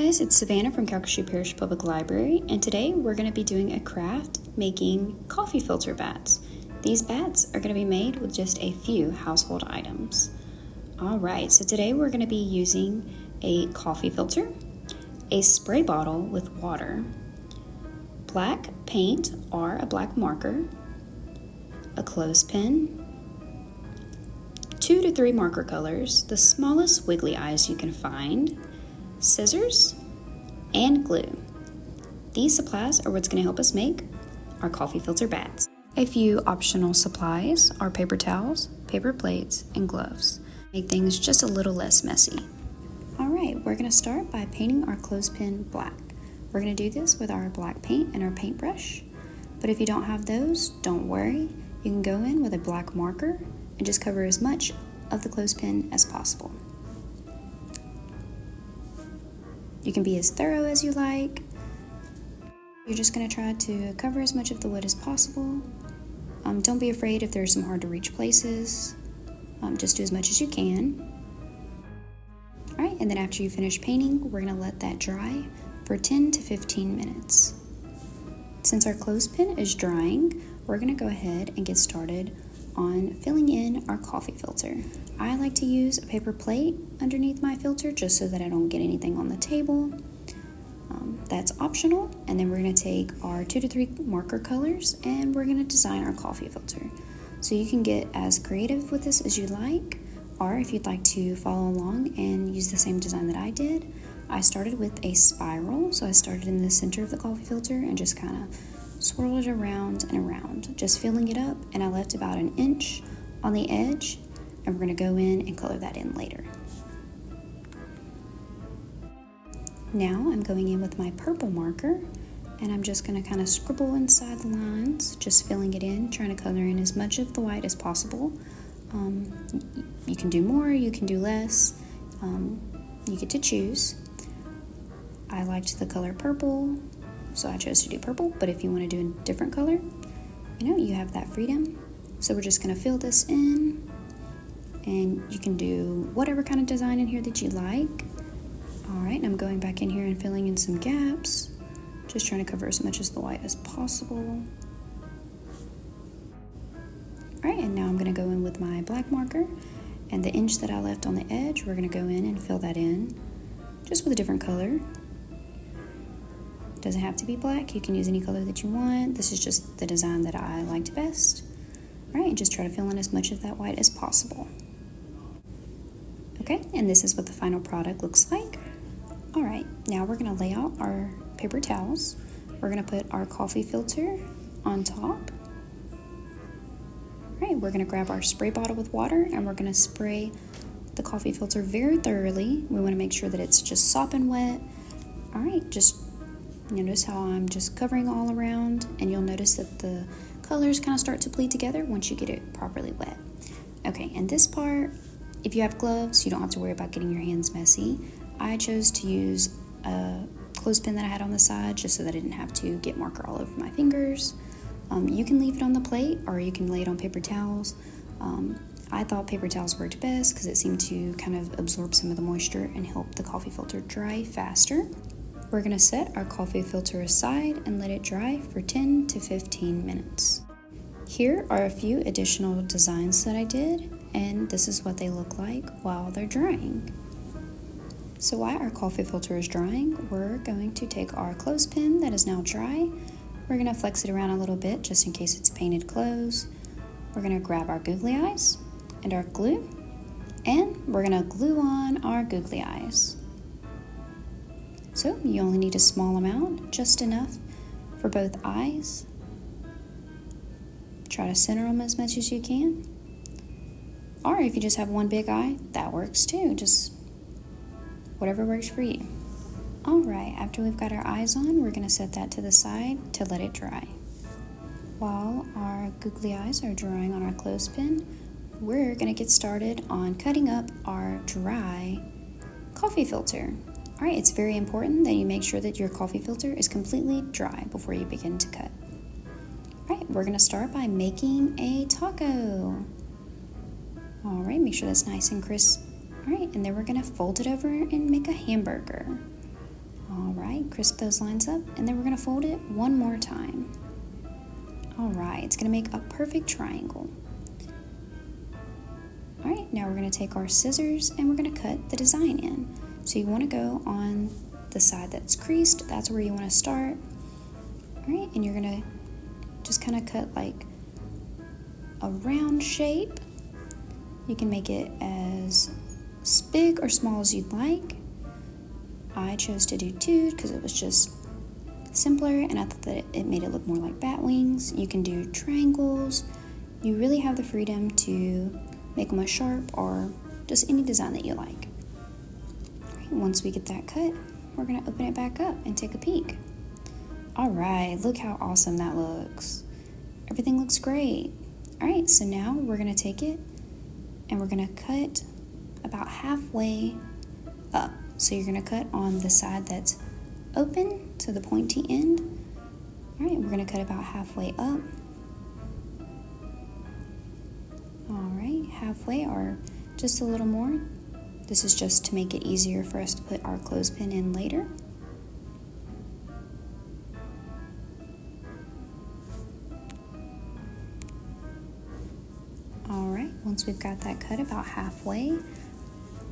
guys, it's Savannah from Calcasieu Parish Public Library, and today we're going to be doing a craft making coffee filter bats. These bats are going to be made with just a few household items. Alright, so today we're going to be using a coffee filter, a spray bottle with water, black paint or a black marker, a clothespin, 2 to 3 marker colors, the smallest wiggly eyes you can find, scissors, and glue. These supplies are what's going to help us make our coffee filter bats. A few optional supplies are paper towels, paper plates, and gloves. Make things just a little less messy. Alright, we're going to start by painting our clothespin black. We're going to do this with our black paint and our paintbrush, but if you don't have those, don't worry. You can go in with a black marker and just cover as much of the clothespin as possible. You can be as thorough as you like. You're just going to try to cover as much of the wood as possible. Don't be afraid if there's some hard to reach places. Just do as much as you can. Alright, and then after you finish painting, we're going to let that dry for 10 to 15 minutes. Since our clothespin is drying, we're going to go ahead and get started on filling in our coffee filter. I like to use a paper plate underneath my filter just so that I don't get anything on the table. That's optional. And then we're going to take our 2 to 3 marker colors and we're going to design our coffee filter. So you can get as creative with this as you like, or if you'd like to follow along and use the same design that I did, I started with a spiral. So I started in the center of the coffee filter and just kind of swirled it around and around, just filling it up, and I left about an inch on the edge, and we're going to go in and color that in later. Now I'm going in with my purple marker, and I'm just going to kind of scribble inside the lines, just filling it in, trying to color in as much of the white as possible. You can do more, you can do less, you get to choose. I liked the color purple, so I chose to do purple, but if you want to do a different color, you have that freedom. So we're just going to fill this in, and you can do whatever kind of design in here that you like. Alright, I'm going back in here and filling in some gaps, just trying to cover as much as the white as possible. Alright, and now I'm going to go in with my black marker, and the inch that I left on the edge, we're going to go in and fill that in, just with a different color. It doesn't have to be black, you can use any color that you want. This is just the design that I liked best. Alright, and just try to fill in as much of that white as possible. Okay, and this is what the final product looks like. Alright, now we're going to lay out our paper towels. We're going to put our coffee filter on top. Alright, we're going to grab our spray bottle with water and we're going to spray the coffee filter very thoroughly. We want to make sure that it's just sopping wet. Alright, just notice how I'm just covering all around, and you'll notice that the colors kind of start to bleed together once you get it properly wet. Okay, and this part, if you have gloves, you don't have to worry about getting your hands messy. I chose to use a clothespin that I had on the side just so that I didn't have to get marker all over my fingers. You can leave it on the plate or you can lay it on paper towels. I thought paper towels worked best because it seemed to kind of absorb some of the moisture and help the coffee filter dry faster. We're going to set our coffee filter aside and let it dry for 10 to 15 minutes. Here are a few additional designs that I did, and this is what they look like while they're drying. So while our coffee filter is drying, we're going to take our clothespin that is now dry. We're going to flex it around a little bit just in case it's painted clothes. We're going to grab our googly eyes and our glue, and we're going to glue on our googly eyes. So you only need a small amount, just enough for both eyes. Try to center them as much as you can. Or if you just have one big eye, that works too. Just whatever works for you. Alright, after we've got our eyes on, we're going to set that to the side to let it dry. While our googly eyes are drying on our clothespin, we're going to get started on cutting up our dry coffee filter. Alright, it's very important that you make sure that your coffee filter is completely dry before you begin to cut. Alright, we're going to start by making a taco. Alright, make sure that's nice and crisp. Alright, and then we're going to fold it over and make a hamburger. All right, crisp those lines up, and then we're gonna fold it one more time. All right, it's gonna make a perfect triangle. All right, now we're gonna take our scissors and we're gonna cut the design in. So you wanna go on the side that's creased, that's where you wanna start. All right, and you're gonna just kind of cut like a round shape. You can make it as big or small as you'd like. I chose to do 2 because it was just simpler, and I thought that it made it look more like bat wings. You can do triangles. You really have the freedom to make them a sharp or just any design that you like. Right, once we get that cut, we're gonna open it back up and take a peek. All right, look how awesome that looks. Everything looks great. All right, so now we're gonna take it and we're gonna cut about halfway up. So you're gonna cut on the side that's open to the pointy end. All right, we're gonna cut about halfway up. All right, halfway or just a little more. This is just to make it easier for us to put our clothespin in later. All right, once we've got that cut about halfway,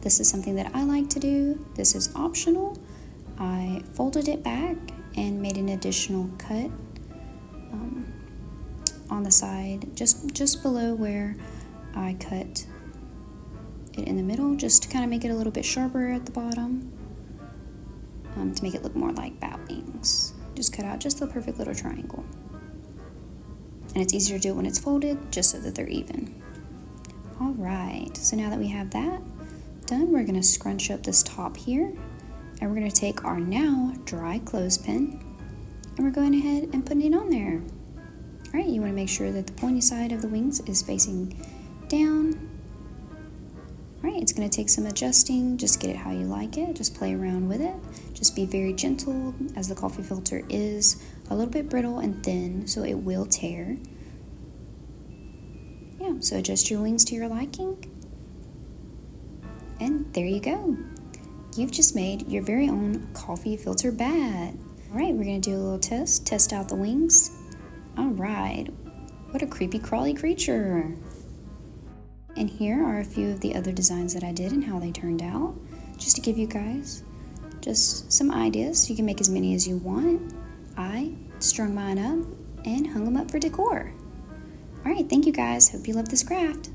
this is something that I like to do. This is optional. I folded it back and made an additional cut on the side, just below where I cut it in the middle, just to kind of make it a little bit sharper at the bottom, to make it look more like bat wings. Just cut out just the perfect little triangle. And it's easier to do it when it's folded, just so that they're even. All right, so now that we have that done, we're gonna scrunch up this top here, and we're gonna take our now dry clothespin, and we're going ahead and putting it on there. All right, you wanna make sure that the pointy side of the wings is facing down. All right, it's gonna take some adjusting, just get it how you like it, just play around with it. Just be very gentle, as the coffee filter is a little bit brittle and thin, so it will tear. Yeah, so adjust your wings to your liking. And there you go. You've just made your very own coffee filter bat. All right, we're gonna do a little test out the wings. All right, what a creepy-crawly creature. And here are a few of the other designs that I did and how they turned out, just to give you guys just some ideas. You can make as many as you want. I strung mine up and hung them up for decor. All right, thank you guys. Hope you love this craft.